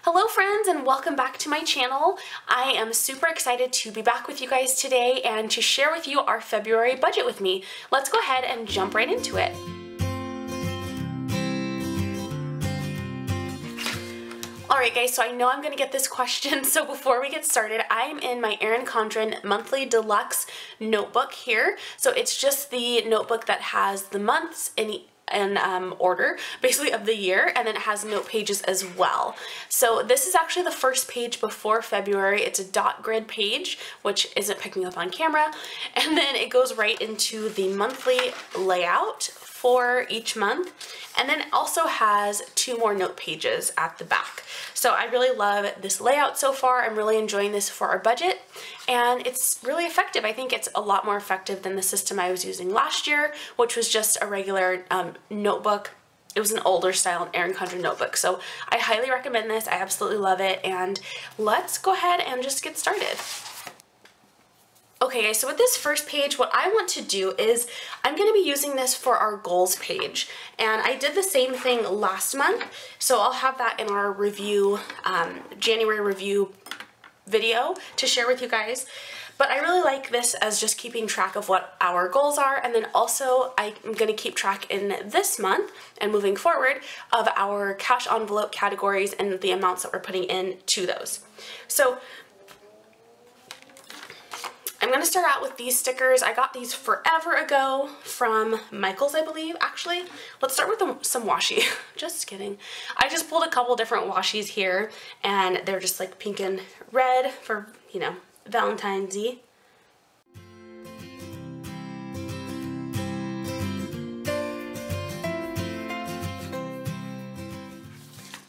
Hello friends, and welcome back to my channel. I am super excited to be back with you guys today and to share with you our February budget with me. Let's go ahead and jump right into it. Alright guys, so I know I'm going to get this question, so before we get started, I'm in my Erin Condren Monthly Deluxe notebook here. So it's just the notebook that has the months in order basically of the year, and then it has note pages as well. So this is actually the first page before February. It's a dot grid page, which isn't picking up on camera, and then it goes right into the monthly layout for each month, and then it also has two more note pages at the back. So I really love this layout so far. I'm really enjoying this for our budget, and it's really effective. I think it's a lot more effective than the system I was using last year, which was just a regular notebook. It was an older style Erin Condren notebook. So I highly recommend this. I absolutely love it, and let's go ahead and just get started. Okay guys, so with this first page, what I want to do is I'm going to be using this for our goals page, and I did the same thing last month, so I'll have that in our review, January review video to share with you guys. But I really like this as just keeping track of what our goals are, and then also I'm going to keep track in this month and moving forward of our cash envelope categories and the amounts that we're putting in to those. So I'm going to start out with these stickers. I got these forever ago from Michael's, I believe, actually. Let's start with some washi. Just kidding. I just pulled a couple different washies here, and they're just like pink and red for, you know, Valentine's-y.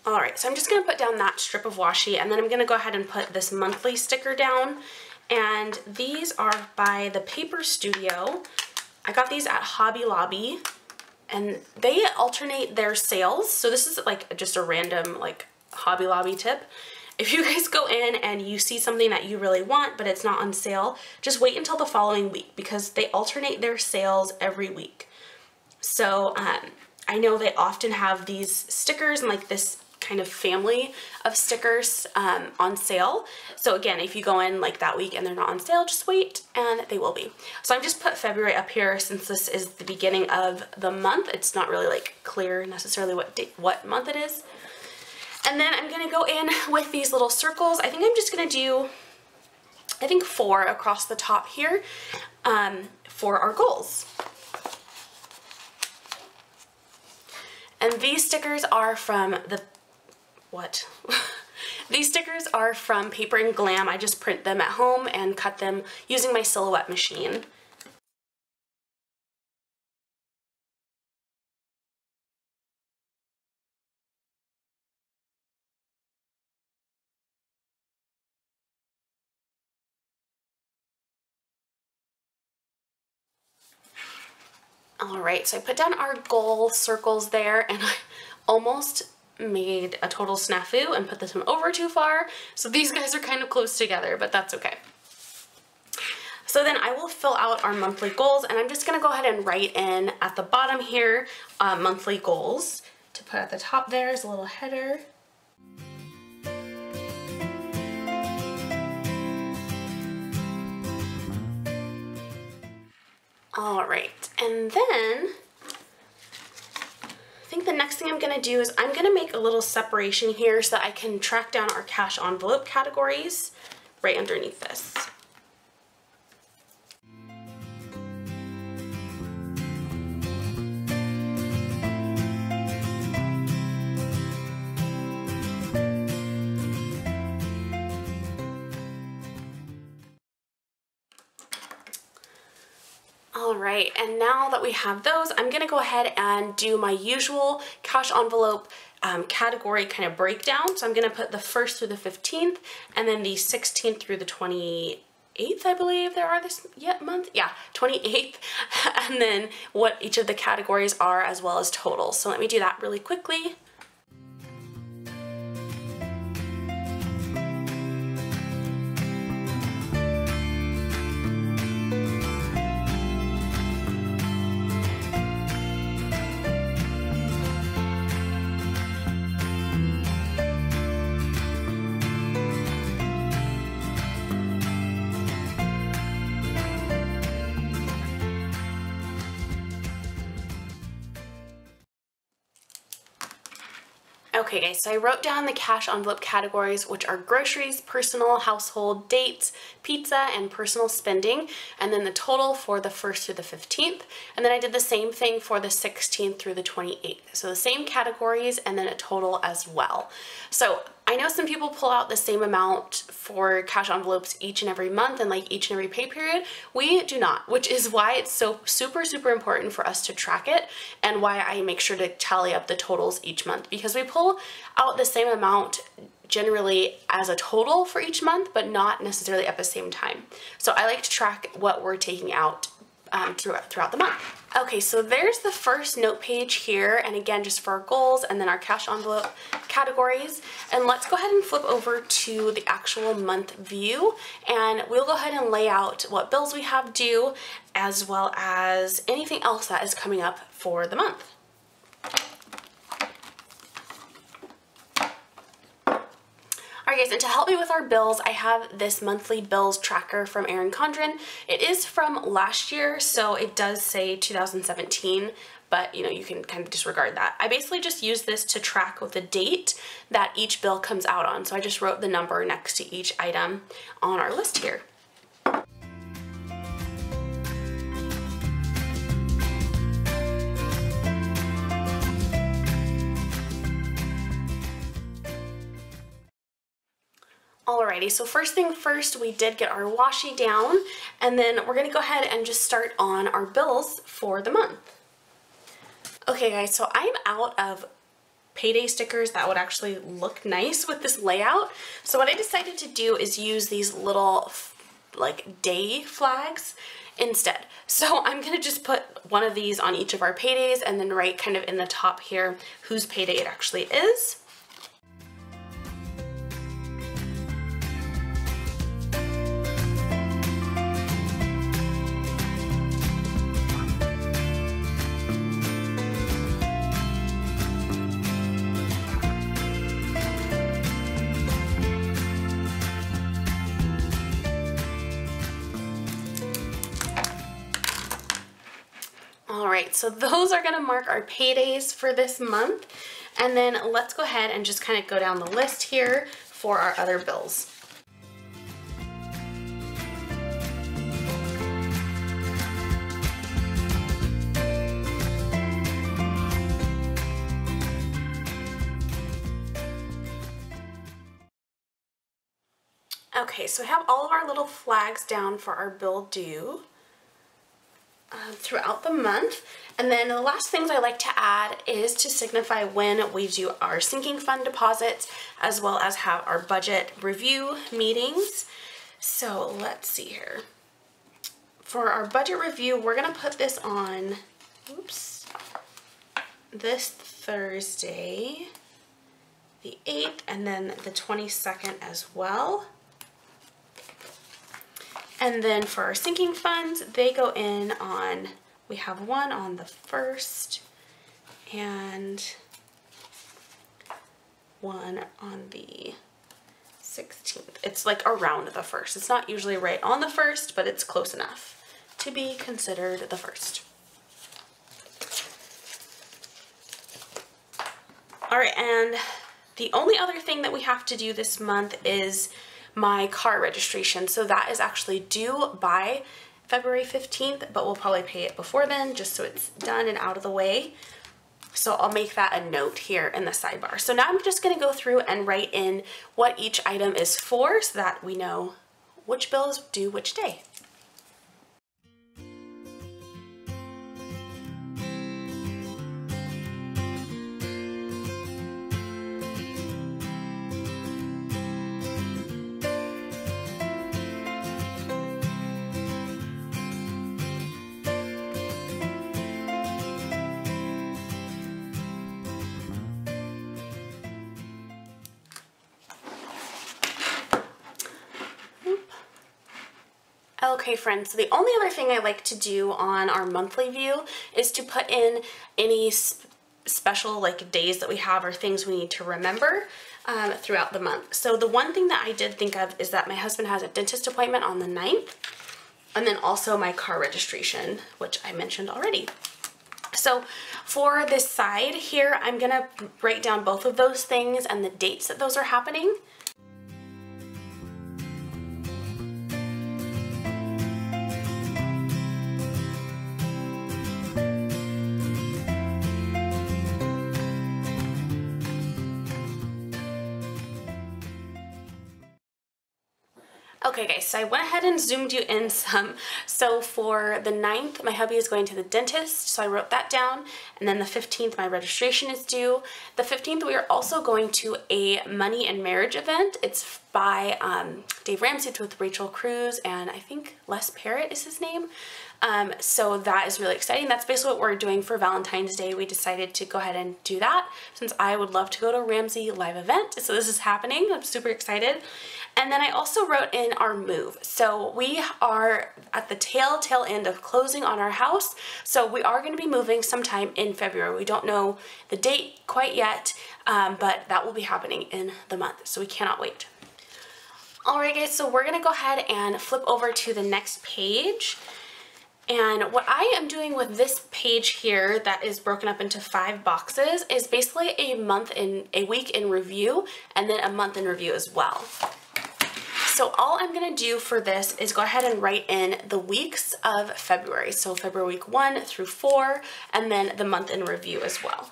Alright, so I'm just going to put down that strip of washi, and then I'm going to go ahead and put this monthly sticker down. And these are by the Paper Studio. I got these at Hobby Lobby, and they alternate their sales. So this is like just a random like Hobby Lobby tip. If you guys go in and you see something that you really want but it's not on sale, just wait until the following week, because they alternate their sales every week. So I know they often have these stickers and like this kind of family of stickers on sale. So again, if you go in like that week and they're not on sale, just wait and they will be. So I've just put February up here since this is the beginning of the month. It's not really like clear necessarily what month it is. And then I'm gonna go in with these little circles. I think I'm just gonna do, I think 4 across the top here for our goals. And these stickers are from the These stickers are from Paper and Glam. I just print them at home and cut them using my Silhouette machine. Alright, so I put down our goal circles there, and I almost made a total snafu and put this one over too far. So these guys are kind of close together, but that's okay. So then I will fill out our monthly goals, and I'm just going to go ahead and write in at the bottom here monthly goals to put at the top there as a little header. Alright, and then I think the next thing I'm going to do is I'm going to make a little separation here so that I can track down our cash envelope categories right underneath this. Alright, and now that we have those, I'm going to go ahead and do my usual cash envelope category kind of breakdown. So I'm going to put the 1st through the 15th, and then the 16th through the 28th, I believe there are this month. Yeah, 28th, and then what each of the categories are as well as totals. So let me do that really quickly. Okay guys, so I wrote down the cash envelope categories, which are groceries, personal, household, dates, pizza, and personal spending, and then the total for the 1st through the 15th. And then I did the same thing for the 16th through the 28th. So the same categories and then a total as well. So I know some people pull out the same amount for cash envelopes each and every month and like each and every pay period. We do not, which is why it's so super important for us to track it and why I make sure to tally up the totals each month, because we pull out the same amount generally as a total for each month, but not necessarily at the same time. So I like to track what we're taking out throughout the month. Okay, so there's the first note page here, and again, just for our goals and then our cash envelope categories. And let's go ahead and flip over to the actual month view, and we'll go ahead and lay out what bills we have due, as well as anything else that is coming up for the month. Alright guys, and to help me with our bills, I have this monthly bills tracker from Erin Condren. It is from last year, so it does say 2017, but you know, you can kind of disregard that. I basically just use this to track with the date that each bill comes out on. So I just wrote the number next to each item on our list here. Alrighty, so first thing first, we did get our washi down, and then we're gonna go ahead and just start on our bills for the month. Okay guys, so I'm out of payday stickers that would actually look nice with this layout. So what I decided to do is use these little like day flags instead. So I'm gonna just put one of these on each of our paydays and then write kind of in the top here whose payday it actually is. Alright, so those are going to mark our paydays for this month. And then let's go ahead and just kind of go down the list here for our other bills. Okay, so we have all of our little flags down for our bill due throughout the month. And then the last things I like to add is to signify when we do our sinking fund deposits, as well as have our budget review meetings. So let's see here. For our budget review, we're gonna put this on, this Thursday, the 8th, and then the 22nd as well. And then for our sinking funds, they go in on, we have one on the 1st and one on the 16th. It's like around the 1st. It's not usually right on the 1st, but it's close enough to be considered the 1st. All right, and the only other thing that we have to do this month is my car registration. So that is actually due by February 15th, but we'll probably pay it before then just so it's done and out of the way. So I'll make that a note here in the sidebar. So now I'm just gonna go through and write in what each item is for so that we know which bill is due which day. Okay friends, so the only other thing I like to do on our monthly view is to put in any special like days that we have or things we need to remember throughout the month. So the one thing that I did think of is that my husband has a dentist appointment on the 9th, and then also my car registration, which I mentioned already. So for this side here, I'm gonna write down both of those things and the dates that those are happening. Okay guys, so I went ahead and zoomed you in some. So for the 9th, my hubby is going to the dentist, so I wrote that down. And then the 15th, my registration is due. The 15th, we are also going to a money and marriage event. It's by Dave Ramsey. It's with Rachel Cruz and I think Les Parrott is his name. So that is really exciting. That's basically what we're doing for Valentine's Day. We decided to go ahead and do that since I would love to go to a Ramsey live event. So this is happening. I'm super excited. And then I also wrote in our move. So we are at the tail end of closing on our house. So we are going to be moving sometime in February. We don't know the date quite yet, but that will be happening in the month. So we cannot wait. All right, guys, so we're going to go ahead and flip over to the next page. And what I am doing with this page here that is broken up into 5 boxes is basically a week in review and then a month in review as well. So all I'm going to do for this is go ahead and write in the weeks of February. So February week 1 through 4 and then the month in review as well.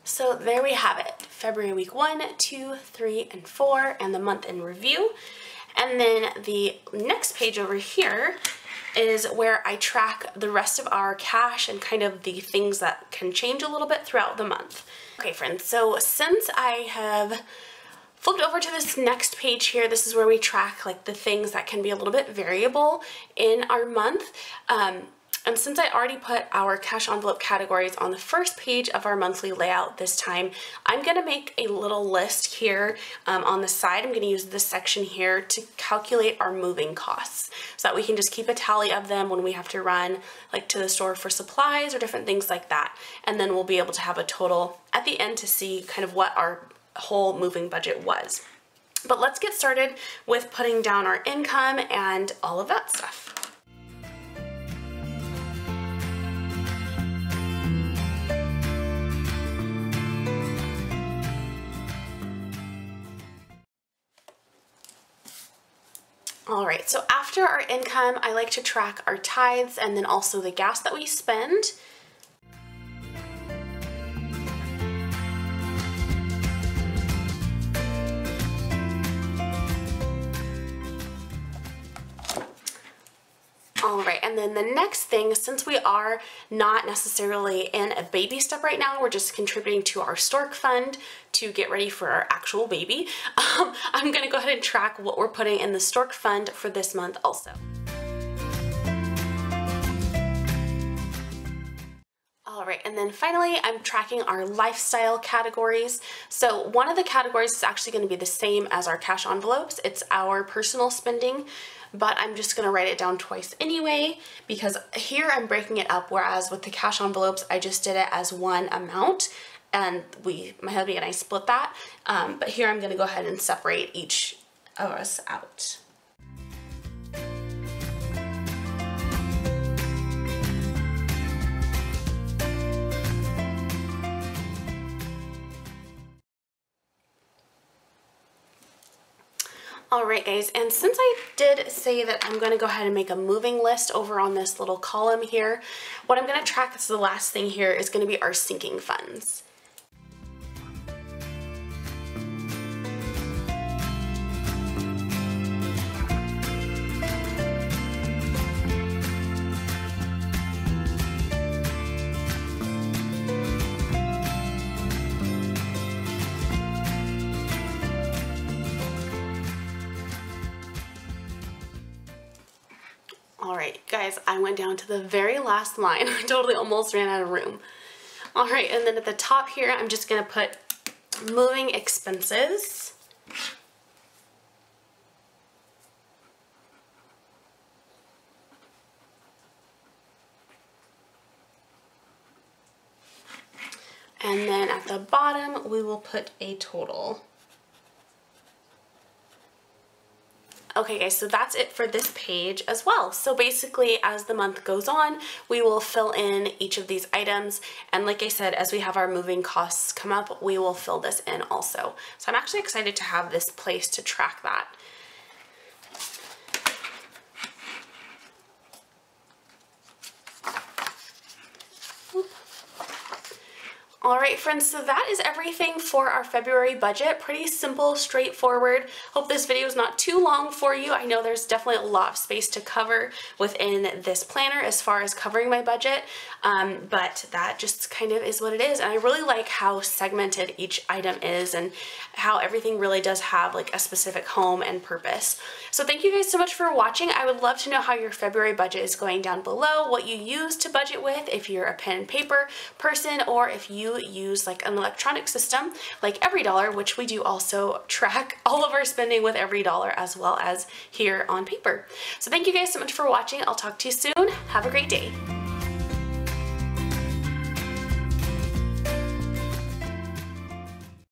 So there we have it, February week 1, 2, 3, and 4, and the month in review. And then the next page over here is where I track the rest of our cash and kind of the things that can change a little bit throughout the month. Okay friends, so since I have flipped over to this next page here, this is where we track like the things that can be a little bit variable in our month. And since I already put our cash envelope categories on the first page of our monthly layout this time, I'm going to make a little list here on the side. I'm going to use this section here to calculate our moving costs so that we can just keep a tally of them when we have to run like to the store for supplies or different things like that. And then we'll be able to have a total at the end to see kind of what our whole moving budget was. But let's get started with putting down our income and all of that stuff. All right, so after our income, I like to track our tithes and then also the gas that we spend. All right, and then the next thing, since we are not necessarily in a baby step right now, we're just contributing to our stork fund to get ready for our actual baby. I'm gonna go ahead and track what we're putting in the stork fund for this month also. All right, and then finally, I'm tracking our lifestyle categories. So one of the categories is actually gonna be the same as our cash envelopes. It's our personal spending, but I'm just gonna write it down twice anyway, because here I'm breaking it up, whereas with the cash envelopes, I just did it as one amount, and my hubby and I split that. But here I'm gonna go ahead and separate each of us out. All right guys, and since I did say that I'm gonna go ahead and make a moving list over on this little column here, what I'm gonna track, this is the last thing here, is gonna be our sinking funds. All right, guys, I went down to the very last line. I totally almost ran out of room. All right, and then at the top here, I'm just gonna put moving expenses. And then at the bottom, we will put a total. Okay guys, so that's it for this page as well. So basically as the month goes on, we will fill in each of these items, and like I said, as we have our moving costs come up, we will fill this in also. So I'm actually excited to have this place to track that. Alright friends, so that is everything for our February budget. Pretty simple, straightforward. Hope this video is not too long for you. I know there's definitely a lot of space to cover within this planner as far as covering my budget, but that just kind of is what it is. And I really like how segmented each item is and how everything really does have like a specific home and purpose. So thank you guys so much for watching. I would love to know how your February budget is going down below, what you use to budget with, if you're a pen and paper person, or if you use like an electronic system like EveryDollar, which we do also track all of our spending with EveryDollar as well as here on paper. So thank you guys so much for watching. I'll talk to you soon. Have a great day.